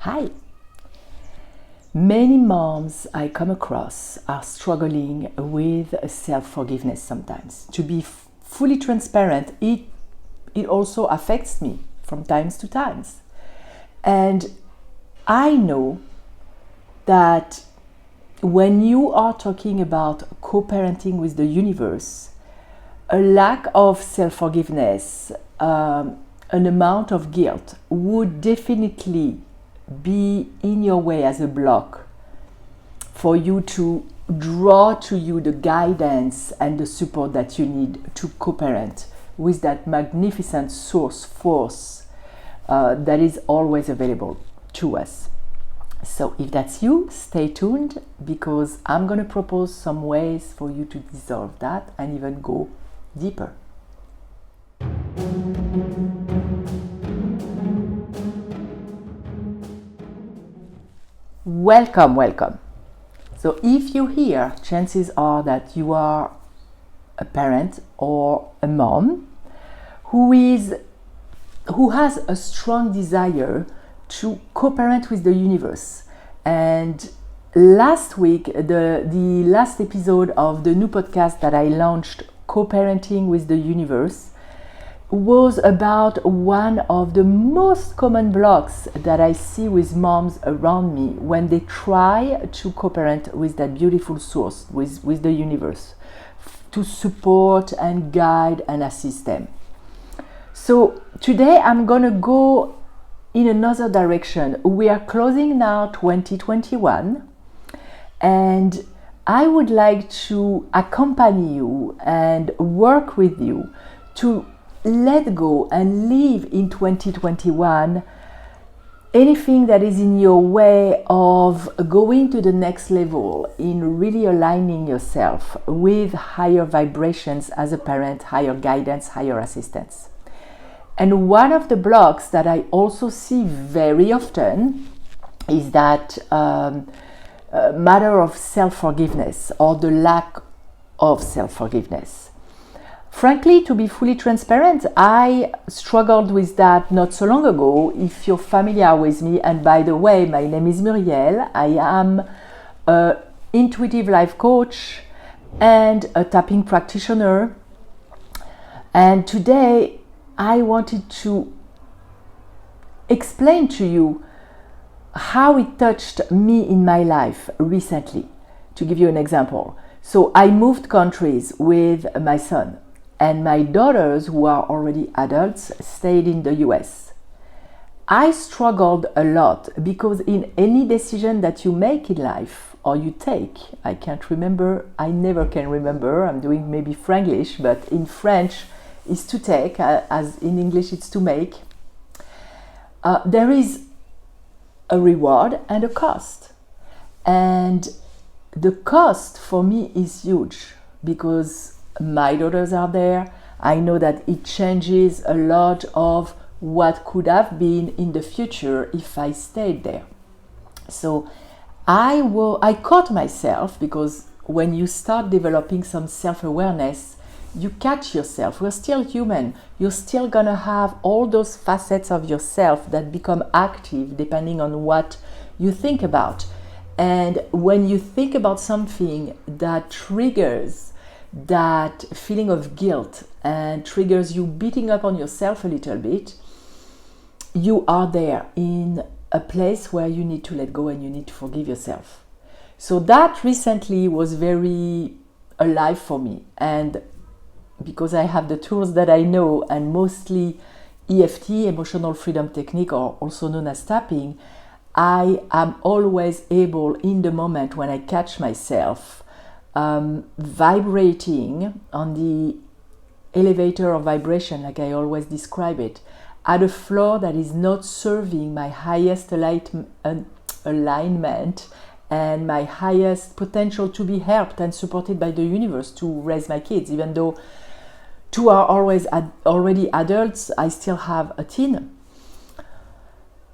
Hi! Many moms I come across are struggling with self-forgiveness sometimes. To be fully transparent, it also affects me from times to times. And I know that when you are talking about co-parenting with the universe, a lack of self-forgiveness, an amount of guilt would definitely be in your way as a block for you to draw to you the guidance and the support that you need to co-parent with that magnificent source force that is always available to us. So if that's you, stay tuned, because I'm going to propose some ways for you to dissolve that and even go deeper. Welcome. So if you're here, chances are that you are a parent or a mom who has a strong desire to co-parent with the universe. And last week, the last episode of the new podcast that I launched, Co-Parenting with the Universe, was about one of the most common blocks that I see with moms around me when they try to co-parent with that beautiful source, with the universe, to support and guide and assist them. So today I'm gonna go in another direction. We are closing now 2021, and I would like to accompany you and work with you to let go and leave in 2021 anything that is in your way of going to the next level in really aligning yourself with higher vibrations as a parent, higher guidance, higher assistance. And one of the blocks that I also see very often is that matter of self-forgiveness, or the lack of self-forgiveness. Frankly, to be fully transparent, I struggled with that not so long ago. If you're familiar with me, and by the way, my name is Muriel. I am an intuitive life coach and a tapping practitioner. And today, I wanted to explain to you how it touched me in my life recently. To give you an example. So I moved countries with my son, and my daughters, who are already adults, stayed in the US. I struggled a lot because in any decision that you make in life, or you take, I never can remember, I'm doing maybe Franglish, but in French is to take, as in English it's to make. There is a reward and a cost. And the cost for me is huge because my daughters are there. I know that it changes a lot of what could have been in the future if I stayed there. So I caught myself, because when you start developing some self-awareness, you catch yourself. We're still human. You're still gonna have all those facets of yourself that become active depending on what you think about. And when you think about something that triggers that feeling of guilt and triggers you beating up on yourself a little bit, you are there in a place where you need to let go and you need to forgive yourself. So that recently was very alive for me, and because I have the tools that I know, and mostly EFT, emotional freedom technique, or also known as tapping, I am always able in the moment when I catch myself vibrating on the elevator of vibration, like I always describe it, at a floor that is not serving my highest alignment and my highest potential to be helped and supported by the universe to raise my kids. Even though two are already adults, I still have a teen.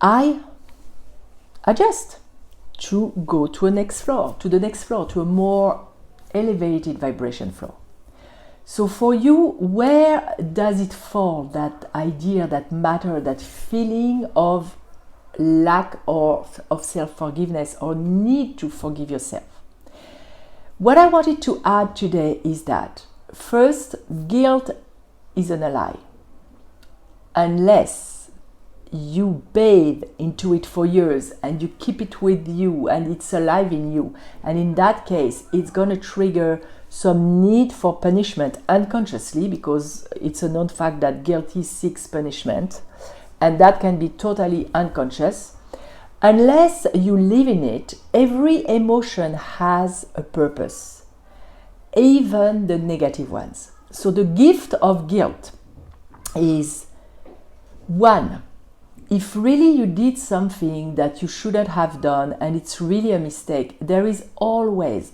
I adjust to go to the next floor, to a more elevated vibration flow. So for you, where does it fall, that idea, that matter, that feeling of lack of self-forgiveness or need to forgive yourself. What I wanted to add today is that, first, guilt isn't a lie. Unless you bathe into it for years and you keep it with you and it's alive in you, and in that case it's going to trigger some need for punishment unconsciously, because it's a known fact that guilt seeks punishment, and that can be totally unconscious. Unless you live in it, every emotion has a purpose, even the negative ones. So the gift of guilt is, one, if really you did something that you shouldn't have done and it's really a mistake, there is always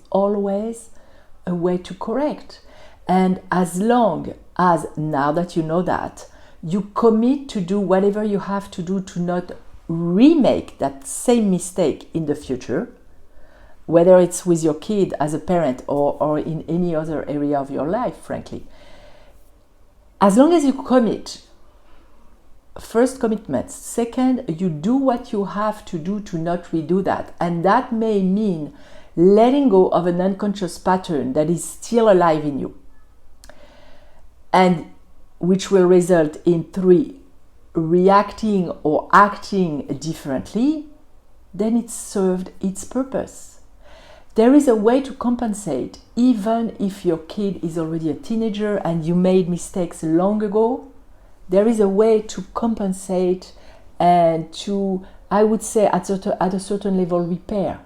a way to correct. And as long as, now that you know that, you commit to do whatever you have to do to not remake that same mistake in the future, whether it's with your kid as a parent or in any other area of your life, frankly. As long as you commit, first, commitment. Second, you do what you have to do to not redo that. And that may mean letting go of an unconscious pattern that is still alive in you, and which will result in 3, reacting or acting differently. Then it's served its purpose. There is a way to compensate, even if your kid is already a teenager and you made mistakes long ago. There is a way to compensate and to, I would say, at a certain level, repair.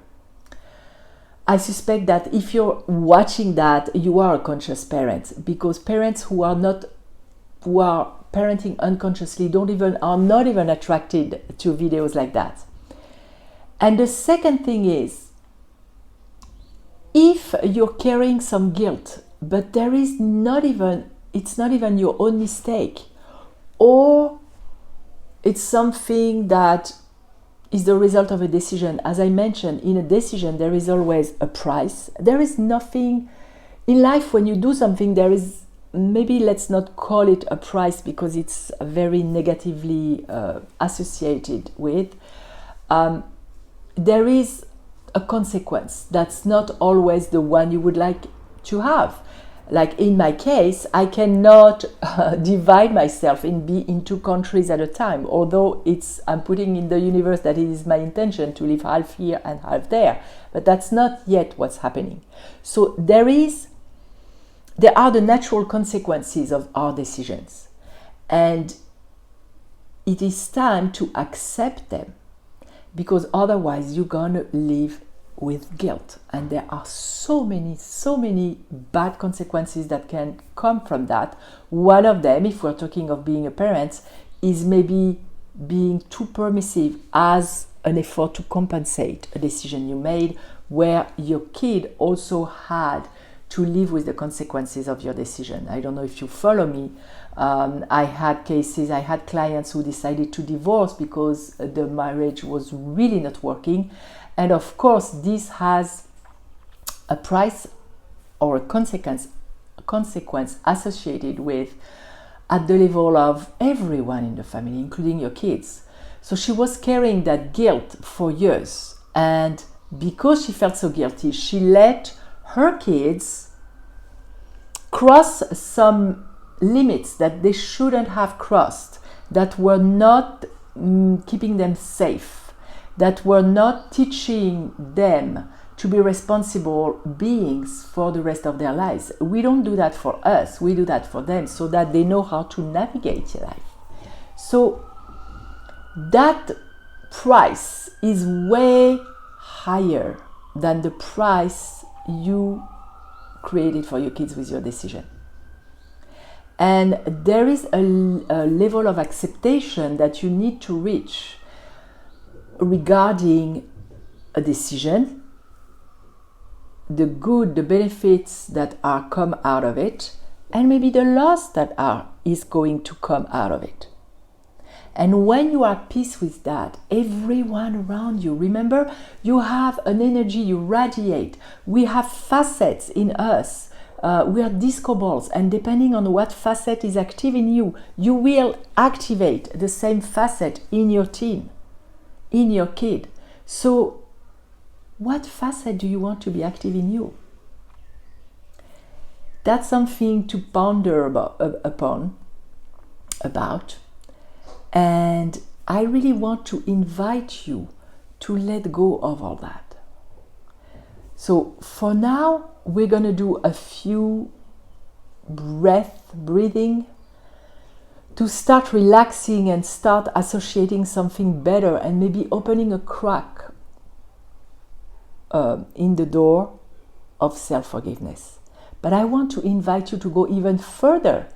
I suspect that if you're watching that, you are a conscious parent, because parents who are parenting unconsciously are not even attracted to videos like that. And the second thing is, if you're carrying some guilt, but it's not even your own mistake, or it's something that is the result of a decision. As I mentioned, in a decision, there is always a price. There is nothing in life when you do something, there is, maybe let's not call it a price because it's very negatively associated with. There is a consequence that's not always the one you would like to have. Like in my case, I cannot divide myself in 2 countries at a time, although I'm putting in the universe that it is my intention to live half here and half there, but that's not yet what's happening. So there are the natural consequences of our decisions, and it is time to accept them, because otherwise you're gonna live with guilt, and there are so many bad consequences that can come from that. One of them, if we're talking of being a parent, is maybe being too permissive as an effort to compensate a decision you made, where your kid also had to live with the consequences of your decision. I don't know if you follow me. I had clients who decided to divorce because the marriage was really not working. And of course, this has a price or a consequence associated with at the level of everyone in the family, including your kids. So she was carrying that guilt for years. And because she felt so guilty, she let her kids cross some limits that they shouldn't have crossed, that were not keeping them safe, that were not teaching them to be responsible beings for the rest of their lives. We don't do that for us, we do that for them so that they know how to navigate life. So that price is way higher than the price you created for your kids with your decision. And there is a level of acceptation that you need to reach regarding a decision, the good, the benefits that are come out of it, and maybe the loss that is going to come out of it. And when you are at peace with that, everyone around you, remember, you have an energy you radiate. We have facets in us. We are disco balls, and depending on what facet is active in you, you will activate the same facet in your team. in your kid. So what facet do you want to be active in you? That's something to ponder about. And I really want to invite you to let go of all that. So for now, we're going to do a few breathing to start relaxing and start associating something better, and maybe opening a crack in the door of self-forgiveness. But I want to invite you to go even further.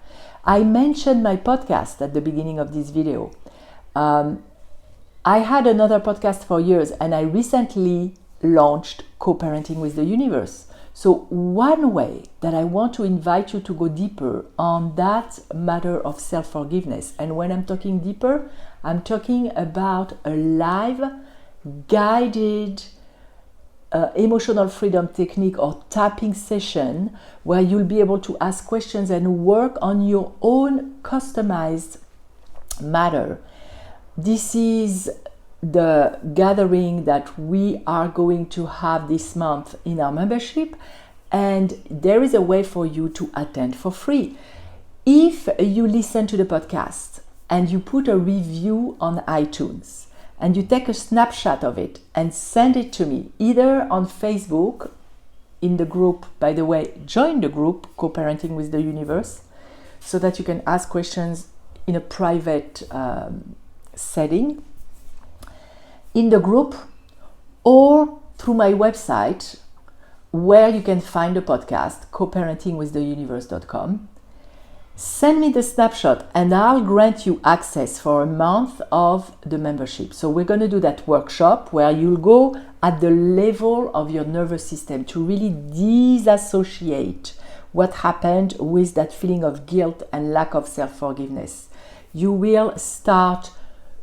I mentioned my podcast at the beginning of this video. I had another podcast for years, and I recently launched Co-Parenting with the Universe. So one way that I want to invite you to go deeper on that matter of self-forgiveness, and when I'm talking deeper, I'm talking about a live, guided emotional freedom technique or tapping session where you'll be able to ask questions and work on your own customized matter. This is the gathering that we are going to have this month in our membership, and there is a way for you to attend for free. If you listen to the podcast and you put a review on iTunes and you take a snapshot of it and send it to me, either on Facebook, in the group, by the way, join the group Co-Parenting with the Universe, so that you can ask questions in a private setting in the group, or through my website, where you can find the podcast, coparentingwiththeuniverse.com. Send me the snapshot and I'll grant you access for a month of the membership. So we're going to do that workshop where you'll go at the level of your nervous system to really disassociate what happened with that feeling of guilt and lack of self-forgiveness. You will start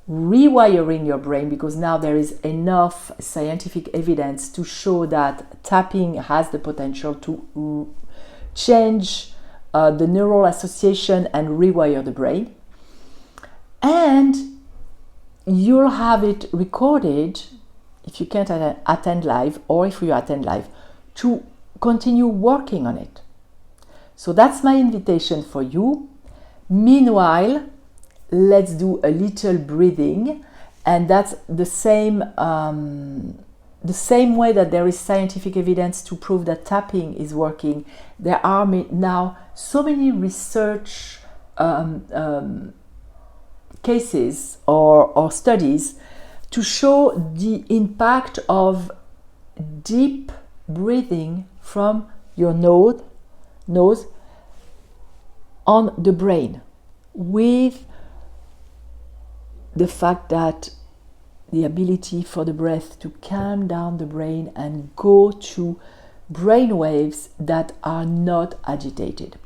rewiring your brain, because now there is enough scientific evidence to show that tapping has the potential to change the neural association and rewire the brain. And you'll have it recorded, if you can't attend live, or if you attend live, to continue working on it. So that's my invitation for you. Meanwhile, let's do a little breathing, and that's the same way that there is scientific evidence to prove that tapping is working. There are now so many research cases or studies to show the impact of deep breathing from your nose on the brain, with the fact that the ability for the breath to calm down the brain and go to brain waves that are not agitated.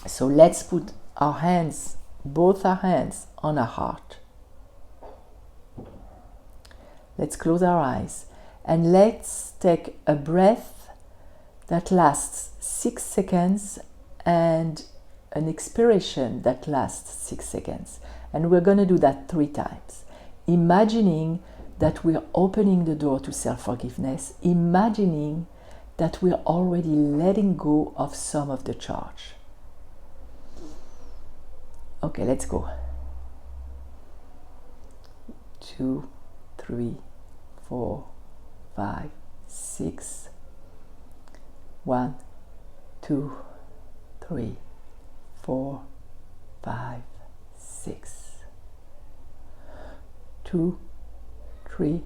So let's put both our hands on our heart. Let's close our eyes and let's take a breath that lasts 6 seconds and an expiration that lasts 6 seconds. And we're going to do that 3 times. Imagining that we're opening the door to self-forgiveness, imagining that we're already letting go of some of the charge. Okay, let's go. 2, 3, 4, 5, 6. 1, 2, 3, 4, 5, 6. 2, 3,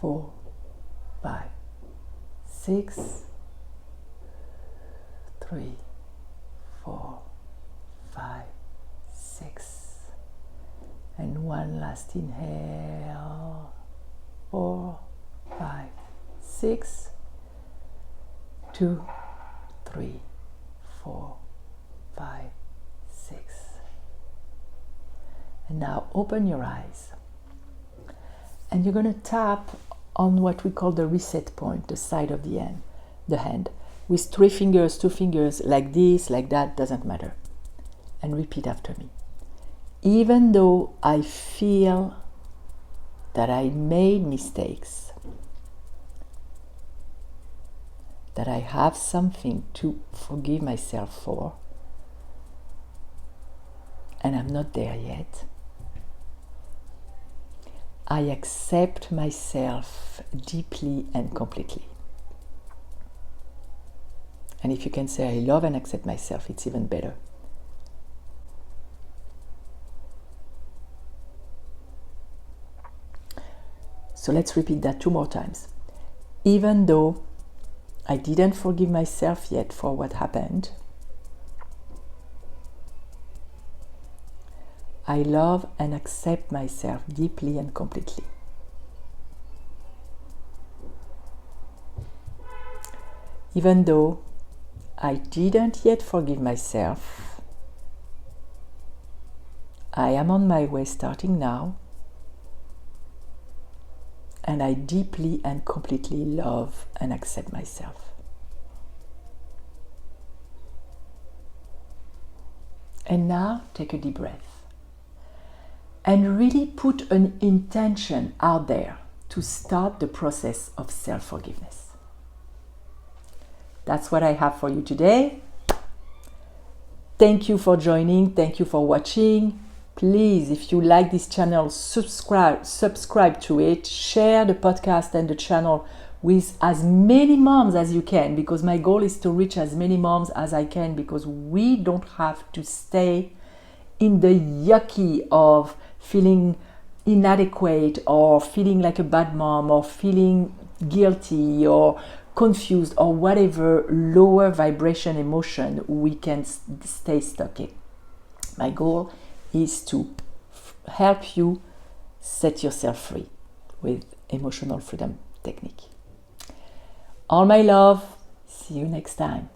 4, 5, 6. 3, 4, 5, 6. And one last inhale. 4, 5, 6. 2, 3, 4, 5, 6. And now open your eyes. And you're going to tap on what we call the reset point, the side of the hand, with 3 fingers, 2 fingers, like this, like that, doesn't matter. And repeat after me. Even though I feel that I made mistakes, that I have something to forgive myself for, and I'm not there yet. I accept myself deeply and completely. And if you can say, I love and accept myself, it's even better. So let's repeat that 2 more times. Even though I didn't forgive myself yet for what happened, I love and accept myself deeply and completely. Even though I didn't yet forgive myself, I am on my way starting now, and I deeply and completely love and accept myself. And now take a deep breath and really put an intention out there to start the process of self-forgiveness. That's what I have for you today. Thank you for joining. Thank you for watching. Please, if you like this channel, subscribe to it. Share the podcast and the channel with as many moms as you can, because my goal is to reach as many moms as I can, because we don't have to stay in the yucky of feeling inadequate or feeling like a bad mom or feeling guilty or confused or whatever lower vibration emotion we can stay stuck in. My goal is to help you set yourself free with emotional freedom technique. All my love. See you next time.